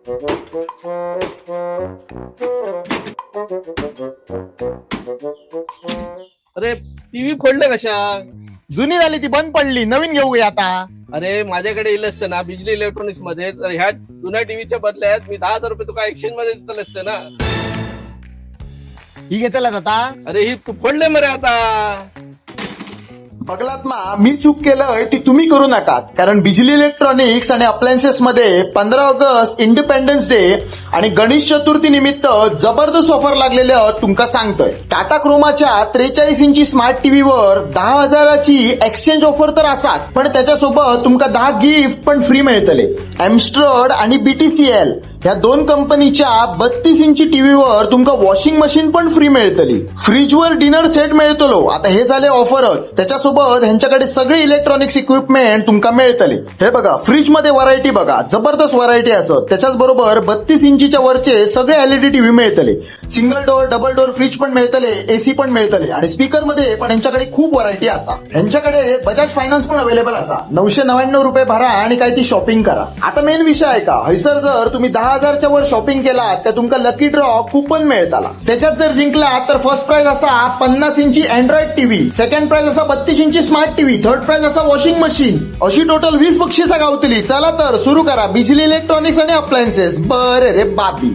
अरे टीव्ही फोडले कशा? जुनी झाली ती बंद पडली, नवीन घेऊ आता. अरे माझ्याकडे येईल असतं ना बिजली इलेक्ट्रॉनिक्स मध्ये, तर ह्या जुन्या टीव्हीच्या बदल्यात मी 10,000 रुपये तुका एक्सचेंज मध्ये दिलं असतं ना. ही घेतलात आता? अरे ही तू फोडले मरे आता. बघलात मा, मी चूक केलंय ती तुम्ही करू नका. कारण बिजली इलेक्ट्रॉनिक्स आणि अप्लायन्सेस मध्ये 15 ऑगस्ट इंडिपेंडन्स डे आणि गणेश चतुर्थी निमित्त जबरदस्त ऑफर लागलेलं तुमका सांगतोय. टाटा क्रोमाच्या 43 इंची स्मार्ट टीव्हीवर 10,000ची एक्सचेंज ऑफर तर असाच, पण त्याच्यासोबत तुमका 10 गिफ्ट पण फ्री मिळतले. एमस्ट्रड आणि बीटीसीएल ह्या दोन कंपनीच्या 32 इंची टीव्हीवर तुमका वॉशिंग मशीन पण फ्री मिळतली. फ्रीजवर डिनर सेट मिळतलो. आता हे झाले ऑफरच. त्याच्यासोबत ह्यांच्याकडे सगळे इलेक्ट्रॉनिक्स इक्विपमेंट तुमका मिळतले. हे बघा, फ्रीज मध्ये व्हरायटी बघा, जबरदस्त व्हरायटी असत. त्याच्याच बरोबर 32 इंचीच्या वरचे सगळे एलईडी टीव्ही मिळतले. Single door, double door fridge पण मिळतले, एसी पण मिळतले. आणि स्पीकर मध्ये पण यांच्याकडे खूप व्हरायटी असा. यांच्याकडे बजाज फायनान्स पण अवेलेबल असा. 999 रुपये भरा आणि काय ती शॉपिंग करा. आता मेन विषय आहे का, हैसर जर तुम्ही 10,000च्या वर शॉपिंग केला तर तुमका लकी ड्रॉ कुपन मिळताला. त्याच्यात जर जिंकला तर फर्स्ट प्राइज असा 50 इंची अँड्रॉइड टीव्ही, सेकंड प्राइज असा 32 इंची स्मार्ट टीव्ही, थर्ड प्राइज असा वॉशिंग मशीन. अशी टोटल 20 बक्षिसं गावतली. चला तर सुरू करा बिजली इलेक्ट्रॉनिक्स आणि अप्लायन्सेस. बरे रे बाबी.